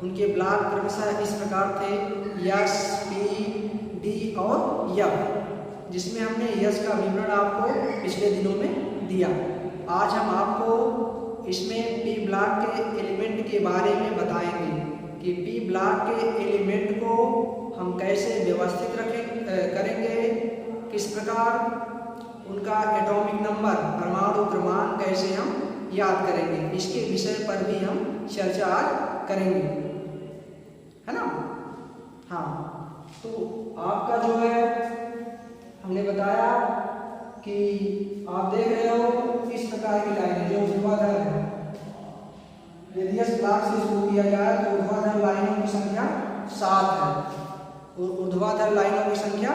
उनके ब्लॉक क्रमशः इस प्रकार थे, यस, पी, डी और एफ, जिसमें हमने यस का विवरण आपको पिछले दिनों में दिया। आज हम आपको इसमें पी ब्लॉक के एलिमेंट के बारे में बताएंगे कि पी ब्लॉक के एलिमेंट को हम कैसे व्यवस्थित करेंगे, किस प्रकार उनका एटॉमिक नंबर परमाणु क्रमांक कैसे हम याद करेंगे, इसके विषय पर भी हम चर्चा आज करेंगे, है ना। हाँ, तो आपका जो है हमने बताया कि आप देख रहे हो इस प्रकार की लाइनें जो ऊर्ध्वाधर है, रेडियस ब्लॉक से शुरू किया जाए तो ऊर्ध्वाधर लाइनों की संख्या 7 है, और ऊर्ध्वाधर लाइनों की संख्या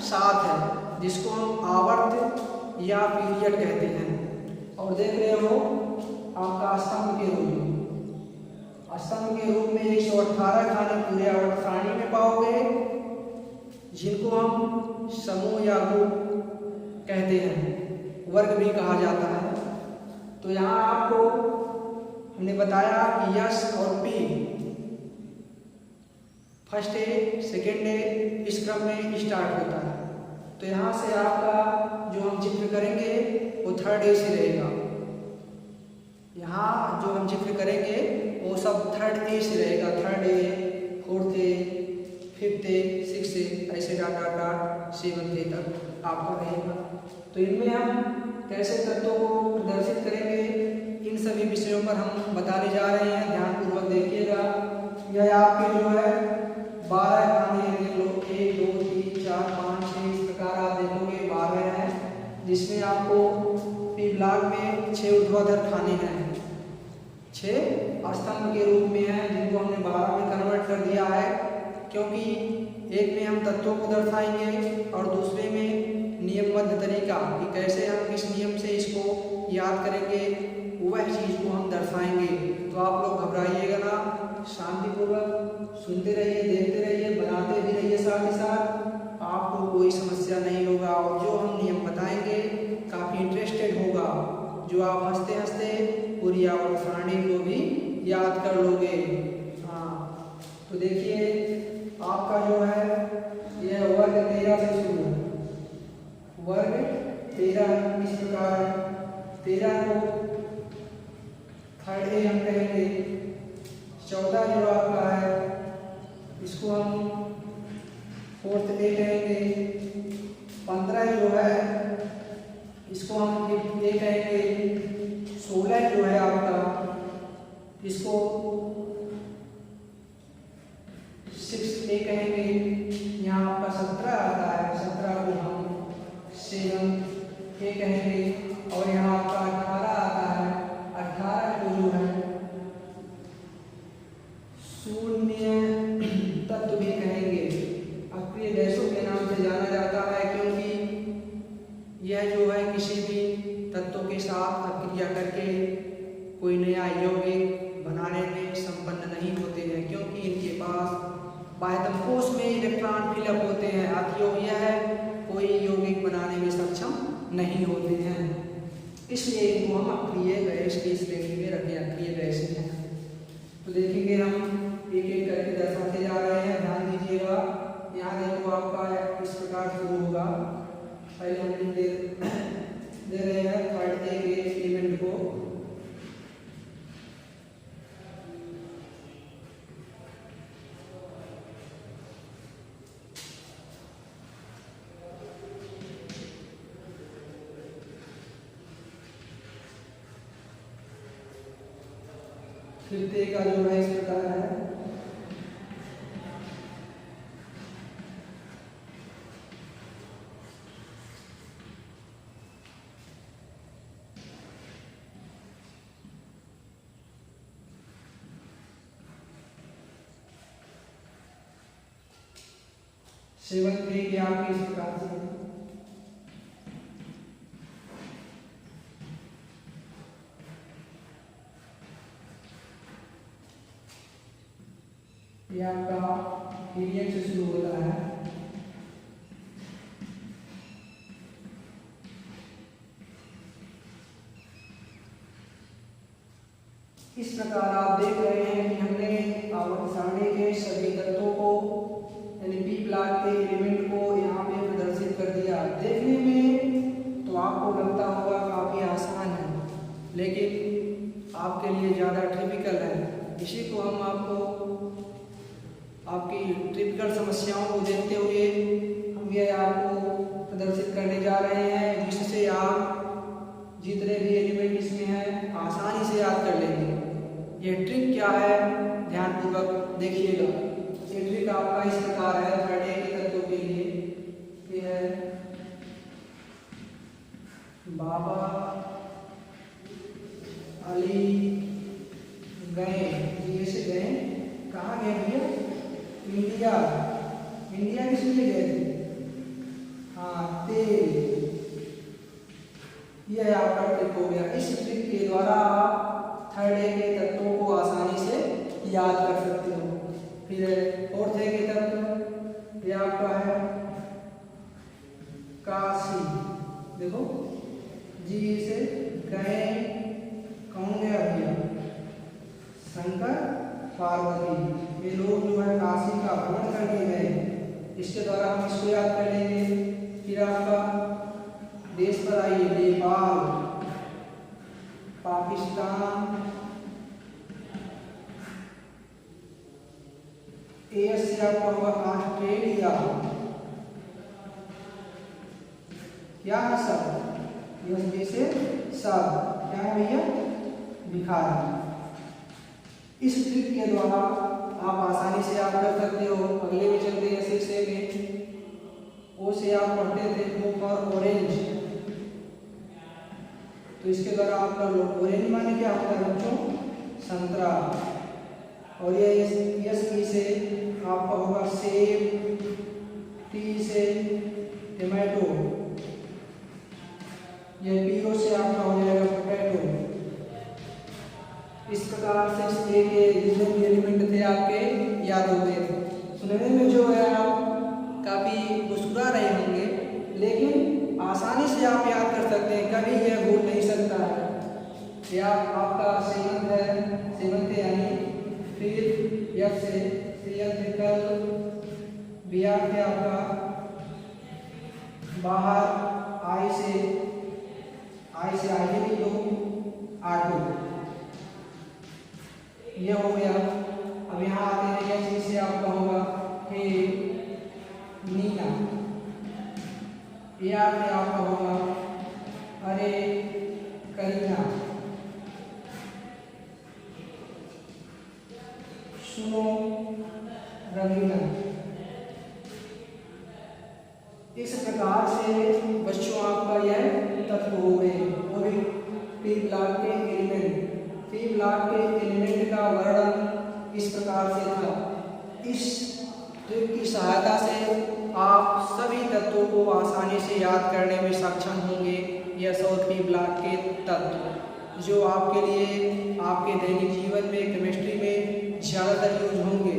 7 है, जिसको हम आवर्त या पीरियड कहते हैं। और देख रहे हो आपका स्तंभ के रूप में, स्तंभ के रूप में 118 खाने पूरे आवर्त सारणी में पाओगे, जिनको हम समूह या ग्रुप कहते हैं, वर्ग भी कहा जाता है। तो यहाँ आपको हमने बताया कि यस और P first day second day इस क्रम में स्टार्ट होता है। तो यहाँ से आपका जो हम जिक्र करेंगे वो थर्ड डे से रहेगा, यहाँ जो हम जिक्र करेंगे वो सब थर्ड ए से रहेगा, third day, fourth day, fifth day, six day, dot dot dot डॉट 7th डे तक आपका रहेगा। तो इनमें हम कैसे तत्वों को प्रदर्शित करेंगे, इन सभी विषयों पर हम बताने जा रहे हैं, ध्यानपूर्वक देखिएगा। यह आपके जो है 12 खाने देख लो, 1 2 3 4 5 6 इस प्रकार आप देखोगे 12 हैं, जिसमें आपको पी ब्लॉक में 6 ऊर्ध्वाधर खाने हैं, 6 स्तंभ के रूप में हैं, जिनको हमने 12 में कन्वर्ट कर दिया है, क्योंकि एक में हम तत्वों को दर्शाएंगे और दूसरे में नियमबद्ध तरीका कि कैसे हम किस नियम से इसको याद करेंगे, वह चीज़ को हम दर्शाएंगे। तो आप लोग घबराइएगा ना, शांतिपूर्वक सुनते रहिए, देखते रहिए, बनाते भी रहिए, साथ ही साथ आपको कोई समस्या नहीं होगा। और जो हम नियम बताएंगे काफ़ी इंटरेस्टेड होगा, जो आप हंसते हंसते पूरी आवर्त सारणी को भी याद कर लोगे। हाँ, तो देखिए आपका जो है यह वर्ग 13 से शुरू है, वर्ग 13 इस प्रकार 13 को थर्ड ए हम कहेंगे, 14 जो आपका है इसको हम फोर्थ ए कहेंगे, 15 जो है इसको हम फिफ्थ ए कहेंगे, 16 जो है आपका इसको 6th ए कहेंगे, यहाँ आपका 17 आता है, 17 को हम 7th ए कहेंगे, और यहाँ आपका 18 आता है, 18 को जो है शून्य तत्व भी कहेंगे। अक्रिय गैसों के नाम से जाना जाता है, क्योंकि यह जो है किसी भी तत्वों के साथ अक्रिया करके कोई नया यौगिक बनाने में संपन्न नहीं होते हैं, क्योंकि इनके पास बाह्यतम कोश में इलेक्ट्रॉन फिलअप होते हैं, अतः यह कोई यौगिक बनाने में सक्षम नहीं होते हैं, इसलिए इनको हम अक्रिय गैस की श्रेणी में रखें, अक्रिय गैस हैं। तो देखेंगे हम एक एक करके दर्शाते जा रहे हैं, ध्यान दीजिएगा। यहाँ देखो आपका इस प्रकार शुरू होगा, पहले हम दे रहे हैं थर्ड ए के एलिमेंट को, फिफ्थ ए का जो है इस प्रकार है, सेवंथ ए के आपके इस प्रकार से, ये आपका पीरियड से शुरू होता है, इस प्रकार आप देख रहे हैं कि हमने आवर्त हम आपको आपकी टिपिकल समस्याओं को देखते हुए हम ये आपको प्रदर्शित करने जा रहे हैं, जिससे आप जितने भी एलिमेंट इसमें हैं आसानी से याद कर लेंगे। ये ट्रिक क्या है ध्यानपूर्वक देखिएगा। ये ट्रिक आपका इस प्रकार है थर्ड ए के तत्वों के लिए। ये है बाबा अली गए, ये से गए, कहाँ गए भैया? इंडिया। इंडिया किस लिए गए थे? हाँ, तेल। यह आपका ट्रिक हो गया। इस ट्रिक के द्वारा आप थर्ड ए के तत्वों को आसानी से याद कर सकते हो। फिर फोर्थ ए के तत्व, यह आपका है काशी। देखो जी से गए, कौन गया भैया? शंकर पार्वती। ये लोग जो है काशी का भ्रमण करके गए। इसके द्वारा हम इसको याद कर लेंगे। फिर आपका देश पर आइए, नेपाल, पाकिस्तान, एस से आपका होगा ऑस्ट्रेलिया। क्या है सब? यस से सब क्या है भैया? भिखारी। इस ट्रिक के द्वारा आप आसानी से याद कर सकते हो। अगले में चलते हैं 6 में। ओ से आप पढ़ते थे ओ फॉर ऑरेंज, तो इसके द्वारा आपका ऑरेंज माने क्या होता है बच्चों? संतरा। और ये यस ई से आपका होगा सेब, टी से टमाटो, ये पी ओ से आपका हो जाएगा पोटैटो। इस प्रकार से इस ए के जितने भी एलिमेंट थे आपके याद हो गए। सुनने में जो है आप काफ़ी मुस्कुरा रहे होंगे, लेकिन आसानी से आप याद कर सकते हैं, कभी यह भूल नहीं सकता है। यह आपका सेवंथ है, सेवंथ यानी फिर यफ से थिएट्रिकल, बिहार से आपका बाहर, आई से आगे भी दो, आटो, ये हो गया। अब यहाँ आते हैं यह चीज से आपका होगा हे नीना, या फिर आपका होगा अरे करीना, सुनो रवीना। इस प्रकार से बच्चों आपका यह तत्व हो गए। और पी ब्लॉक के एलिमेंट का वर्णन इस प्रकार से था। इस ट्रिक की सहायता से आप सभी तत्वों को आसानी से याद करने में सक्षम होंगे। यह 100 ब्लॉक के तत्व जो आपके लिए आपके दैनिक जीवन में केमिस्ट्री में ज़्यादातर यूज होंगे।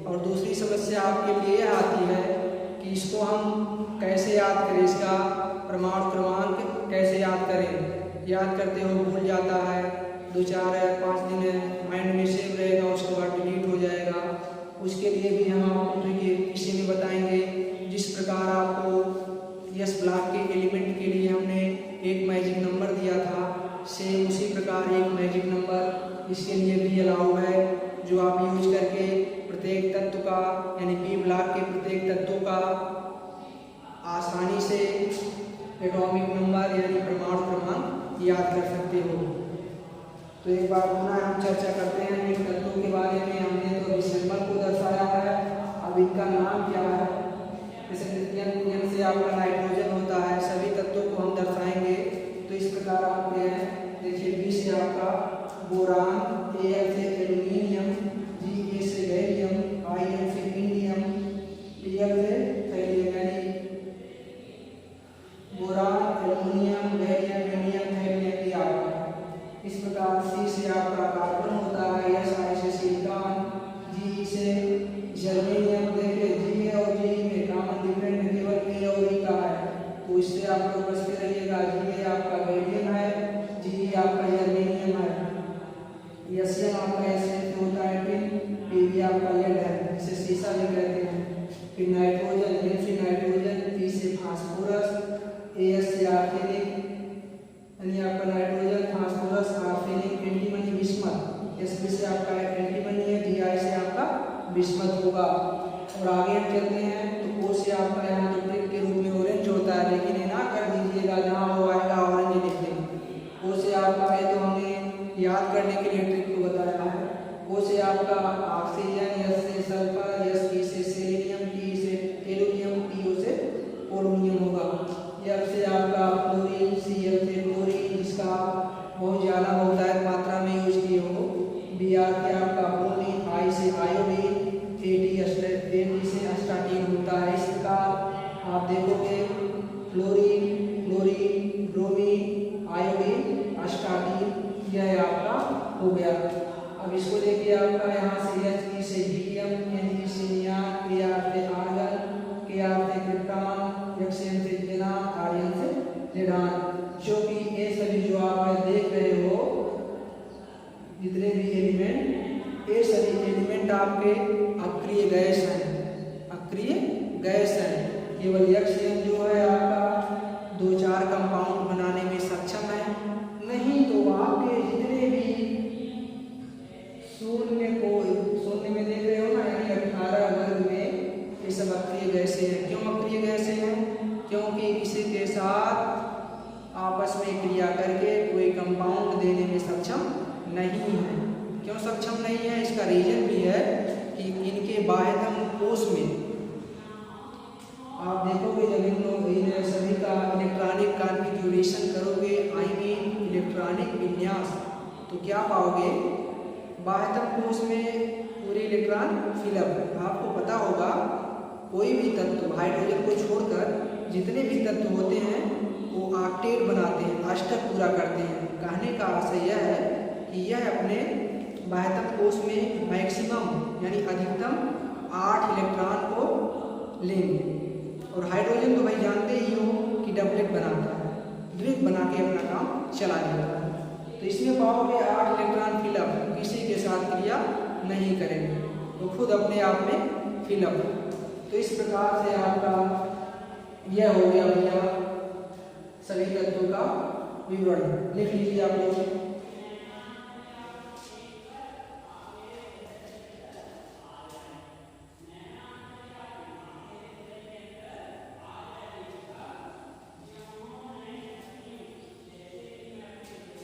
और दूसरी समस्या आपके लिए आती है कि इसको हम कैसे याद करें, इसका प्रमाण क्रमांक कैसे याद करें। याद करते हो भूल जाता है, 2, 4 या 5 दिन माइंड में सेव रहेगा, उसके बाद डिलीट हो जाएगा। उसके लिए भी हम आपको ट्रिक इसी में बताएंगे। जिस प्रकार आपको यस ब्लॉक के एलिमेंट के लिए हमने एक मैजिक नंबर दिया था, सेम उसी प्रकार एक मैजिक नंबर इसके लिए भी अलाउ है, जो आप यूज करके प्रत्येक तत्व का यानी पी ब्लॉक के प्रत्येक तत्वों का आसानी से एटॉमिक नंबर यानी परमाणु क्रमांक याद कर सकते हो। तो एक बार पुनः हम चर्चा करते हैं इन तत्वों के बारे में। हमने तो अभी सिंबल को दर्शाया है, अब इनका नाम क्या है। जैसे तृतीयक से आपका नाइट्रोजन होता है, सभी तत्वों को हम दर्शाएंगे। तो इस प्रकार आपके हैं, देखिए बी से आपका बोरान, ए से एल्यूमिनियम, जी से गैलियम, आई से इंडियम, टी से थैलियम यानी boron, aluminium, gallium, indium, thallium की आपका। इस प्रकार सी से आपका कार्बन होता है, एस आई से सिलिकॉन, जी से जर्मेनियम। देखिए जी और जी में कॉमन डिफरेंट केवल ए और ई का है, तो इससे आप लोग बचते रहिएगा। जी आपका गैलियम है, जी आपका जर्मेनियम है। एसएम आपका ऐसे होता है टिन, पी आपका लेड है, इसे सीसा भी कहते हैं। फिर नाइट्रोजन, एन से नाइट्रोजन, पी से फास्फोरस, एस से आर्सेनिक यानी आपका nitrogen, phosphorus, arsenic, antimony, bismuth SB से आपका एंटीमनी है, बीआई से आपका बिस्मथ होगा। और आगे हम चलते हैं तो ओ से आपका यहाँ तो ट्रिक के रूप में ऑरेंज होता है, लेकिन ये ना कर दीजिएगा जहाँ वो आएगा ऑरेंज लिख देंगे। ओ से आपका है तो हमने याद करने के लिए ट्रिक को बताया है। ओ से आपका ऑक्सीजन, एस से सल्फर, एस टी से सेलेनियम, टी से टेलुरियम, पीओ से पोलोनियम होगा। एफ से आपका फ्लोरीन, सी एल से क्लोरीन जिसका बहुत ज़्यादा बहुतायत मात्रा में यूज किए हो। बी आर के आपका ब्रोमीन, आई से आयोडीन, एटी से अस्टाटीन होता है। इस प्रकार आप देखोगे फ्लोरीन, क्लोरीन, ब्रोमीन, आयोडीन, अस्टाटीन, यह आपका हो गया। अब इसको देखिए आपका यहाँ से एच से हीलियम, एन से नियान, के आर से आर्गन, के आर से क्रिप्टॉन, एक्सियन से जेनान, आर्यन से लेडान। जो कि ये सभी जो आप देख रहे हो जितने भी एलिमेंट, ये सभी एलिमेंट आपके अक्रिय गैस हैं, अक्रिय गैस हैं। केवल एक्सियन जो है आपका 2-4 कंपाउंड बनाने में सक्षम है, नहीं तो आपके जितने भी शून्य में देख रहे हो ना, यानी 18 वर्ग में ये सब अक्रिय गैसें हैं। क्यों अक्रिय गैसें हैं? क्योंकि किसी के साथ आपस में क्रिया करके कोई कंपाउंड देने में सक्षम नहीं है। क्यों सक्षम नहीं है? इसका रीजन भी है कि इनके बाह्यतम कोश में आप देखोगे जब इन सभी का इलेक्ट्रॉनिक कॉन्फ़िगरेशन करोगे, आई मीन इलेक्ट्रॉनिक विन्यास, तो क्या पाओगे? बाह्यतम कोश में पूरे इलेक्ट्रॉन फिलअप। आपको पता होगा कोई भी तत्व हाइड्रोजन को छोड़कर जितने भी तत्व होते हैं वो ऑक्टेट बनाते हैं, अष्टक पूरा करते हैं। कहने का आशय यह है कि यह अपने बाह्यतम कोश में मैक्सिमम यानी अधिकतम 8 इलेक्ट्रॉन को लेंगे। और हाइड्रोजन तो भाई जानते ही हो कि डबलेट बनाता है, द्विग बना के अपना काम चला जाता है। तो इसमें पाओगे 8 इलेक्ट्रॉन फिलअप, किसी के साथ क्रिया नहीं करेंगे, तो खुद अपने आप में फिलअप। तो इस प्रकार से आपका यह हो गया भैया सभी तत्वों का विवरण। लिख लीजिए आप लोग।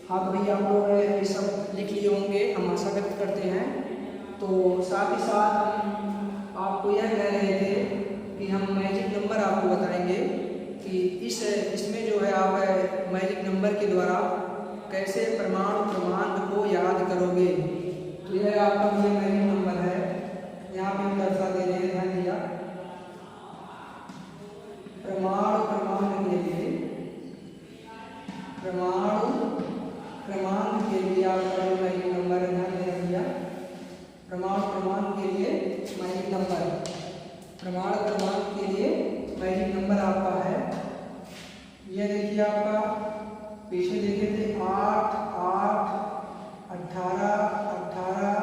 हाँ तो भैया आप लोग ये सब लिख लिए होंगे, हम आशा व्यक्त करते हैं। तो साथ ही साथ हम आपको यह कह रहे थे कि हम मैजिक नंबर आपको बताएंगे कि इसमें जो है आप मैजिक नंबर के द्वारा कैसे परमाणु क्रमांक को याद करोगे। तो यह आपका ये मैजिक नंबर है, यहाँ पे हम दर्शा दे रहे हैं, ध्यान दिया। परमाणु क्रमांक के लिए आपका जो मैजिक नंबर है, ध्यान दे दिया। परमाणु क्रमांक के लिए मैजिक नंबर, परमाणु क्रमांक के लिए मैजिक नंबर आपका है, ये देखिए आपका पीछे देखे थे 8, 8, 18, 18,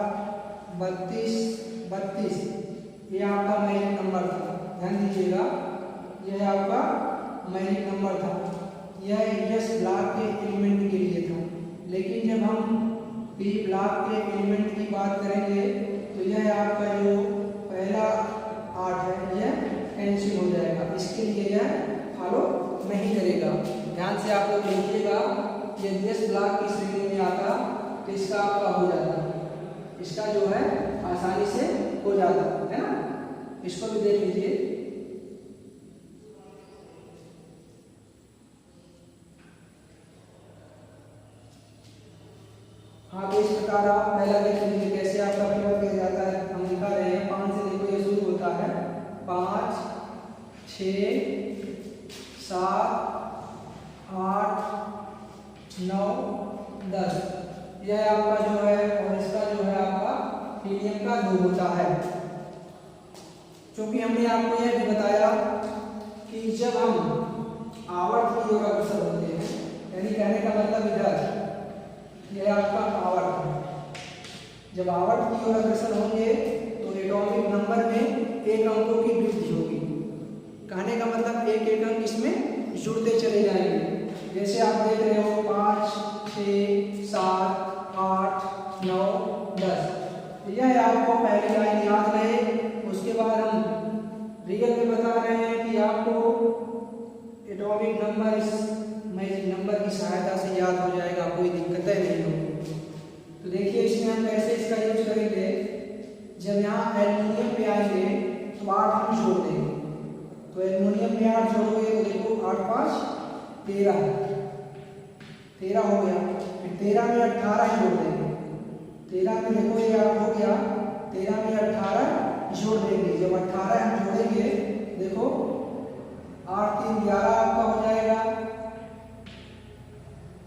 32, 32, ये आपका मैजिक नंबर था। ध्यान दीजिएगा, यह आपका मैजिक नंबर था। यह एस ब्लॉक के एलिमेंट के लिए था, लेकिन जब हम पी ब्लॉक के एलिमेंट की बात करेंगे तो यह आपका जो पहला 8 है यह कैंसिल हो जाएगा, इसके लिए यह फॉलो नहीं करेगा। ध्यान से आप लोग देखिएगा, यदि एस ब्लॉक की श्रेणी में आता तो इसका आपका हो जाता, इसका जो है आसानी से हो जाता है ना। इसको भी देख लीजिए। हाँ तो इस प्रकार आप पहला देख लीजिए कैसे आपका फिलअप किया जाता है। हम दिखा रहे हैं 5 से, देखो ये शुरू होता है 5, 6, 7, 8, 9, 10, यह आपका जो है, और इसका जो है आपका हीलियम का 2 होता है। क्योंकि हमने आपको यह भी बताया कि जब हम आवर्त की ओर अग्रसर होते हैं, यानी कहने का मतलब इधर यह आपका आवर्त है, जब आवर्त की ओर अग्रसर होंगे तो एटॉमिक नंबर में 1 अंकों की वृद्धि होगी। कहने का मतलब 1 अंक इसमें जुड़ते चले जाएंगे। जैसे आप देख रहे हो 5, 6, 7, 8, 9, है आपको पहली लाइन याद रहे, उसके बाद हम रियल में बता रहे हैं कि आपको एटॉमिक नंबर इस मैजिक नंबर की सहायता से याद हो जाएगा, कोई दिक्कतें नहीं होगी। तो देखिए इसमें हम कैसे इसका यूज करेंगे। जब यहाँ एल्युमिनियम पे आएंगे तो 8 हम जोड़ देंगे, तो एल्युमिनियम में 8 जोड़ोगे तो देखो 8 5 13 हो गया। फिर 13 में 18 जोड़ देंगे, 13 में देखो ये 8 हो गया, 13 में 18 जोड़ देंगे। जब 18 हम जोड़ेंगे देखो 8 3 11 आपका हो जाएगा,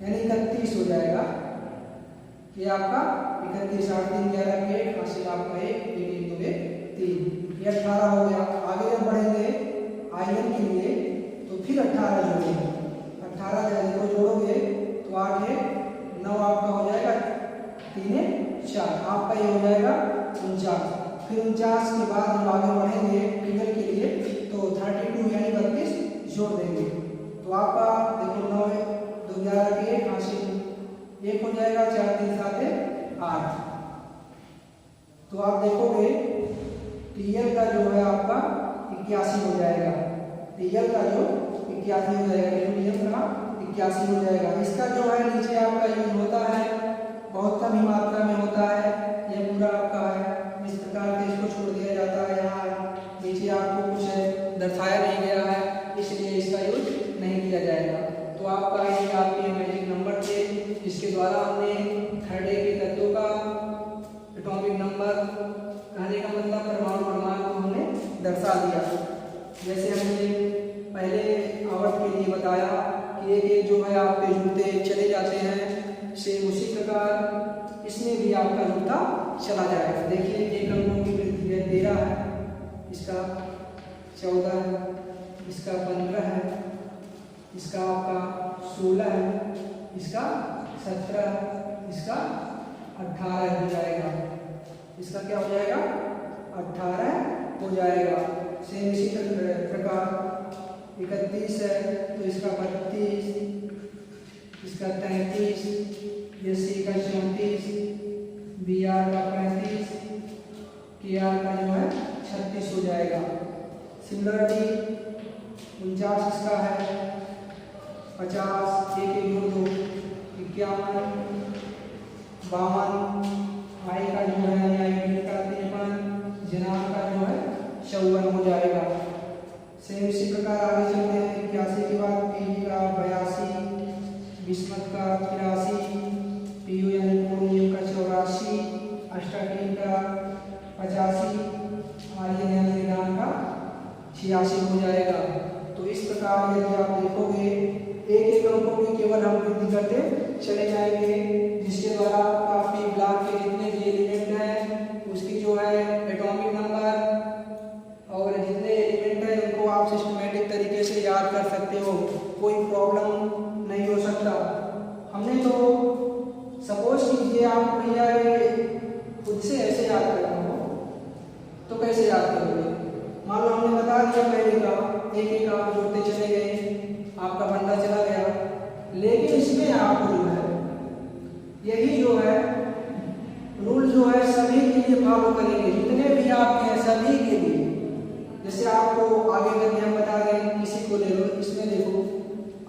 यानी 31 हो जाएगा। ये आपका 31 8 3 11 के हासिल आपका 1 3 2 3, ये 18 हो गया। आगे जब बढ़ेंगे आयन के लिए तो फिर 18 जोड़ेंगे, 18 जब को जोड़ोगे तो 8 है 9 आपका हो जाएगा, 3 4 आपका ये हो जाएगा 49। फिर 49 के बाद हम आगे बढ़ेंगे फिगर के लिए तो 32 यानी 32 जोड़ देंगे, तो आपका देखो 9 2 11 के हासिल 1 हो जाएगा, 4 3 7 8। तो आप देखोगे टीएल का जो है आपका 81 हो जाएगा, टीएल का जो 81 हो जाएगा, एल्युमिनियम का 81 हो जाएगा। इसका जो है नीचे आपका यूज होता है, बहुत कम ही मात्रा में होता है, यह पूरा आपका है इस प्रकार से इसको छोड़ दिया जाता है। यहाँ नीचे आपको कुछ दर्शाया नहीं गया है, इसलिए इसका यूज नहीं किया जाएगा। तो आपका ये आपके मैजिक नंबर थे, जिसके द्वारा हमने थर्ड ए के तत्वों का एटॉमिक नंबर कहने का मतलब परमाणु क्रमांक को हमने दर्शा दिया। जैसे हमने पहले आवृत्ति के लिए बताया कि एक जो है आपके जुड़ते चले जाते हैं, सेम उसी प्रकार इसमें भी आपका जुड़ता चला जाएगा। देखिए एक अंकों की वृद्धि है 13 है, इसका 14 है, इसका 15 है, इसका आपका 16 है, इसका 17 है, इसका 18 हो जाएगा, इसका क्या हो जाएगा 18 हो जाएगा। सेम इसी प्रकार 31 है तो इसका 32, इसका 33, एससी का 34, बीआर का 35, केआर का जो है 36 हो जाएगा। सिमिलरली 49 इसका है, 50 एक जोड़ दो 51, 52 आई का जो है आई का 53, जनाब का जो है 54 हो जाएगा। सेम इसी प्रकार आगे चलते हैं। 81 के बाद पीजी का 82, बिस्मत का 83, पीयू यानी पोलोनियम का 84, अस्टाटीन का 85, आर्यन यानी निदान का 86 हो जाएगा। तो इस प्रकार यदि आप देखोगे एक अंकों की केवल हम वृद्धि करते चले जाएंगे, जिसके द्वारा आपकी ब्लॉक के जितने भी एलिमेंट हैं उसकी जो है एटॉमिक नंबर और जितने एलिमेंट हैं उनको आप सिस्टमेटिक तरीके से याद कर सकते हो, कोई प्रॉब्लम नहीं हो सकता। हमने तो सपोज कीजिए आप भैया खुद से ऐसे याद करना हो तो कैसे याद करोगे। मान लो हमने बता दिया पहले का एक आप जोड़ते चले गए, आपका बंदा चला गया, लेकिन इसमें आपको जो है यही जो है रूल जो है सभी के लिए फॉलो करेंगे, जितने भी आपके हैं सभी के लिए। जैसे आपको आगे करके हम बता दें, किसी को ले लो, इसमें देखो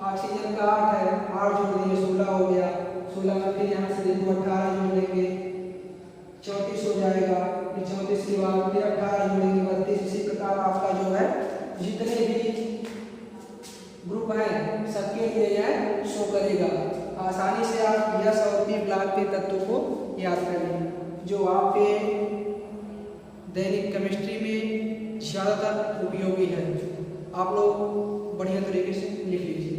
ऑक्सीजन का 8 है, 8 जोड़ देंगे 16 हो गया, 16 में फिर यहाँ से देखो 18 जोड़ देंगे 34 हो जाएगा, फिर 34 के बाद फिर 18 जोड़ेंगे 32। इसी प्रकार आपका जो है जितने भी ग्रुप है सबके लिए यह शो करेगा। आसानी से आप यस और पी ब्लॉक के तत्वों को याद करें, जो आपके दैनिक केमिस्ट्री में ज़्यादातर उपयोगी है। आप लोग बढ़िया तरीके से लिख लीजिए।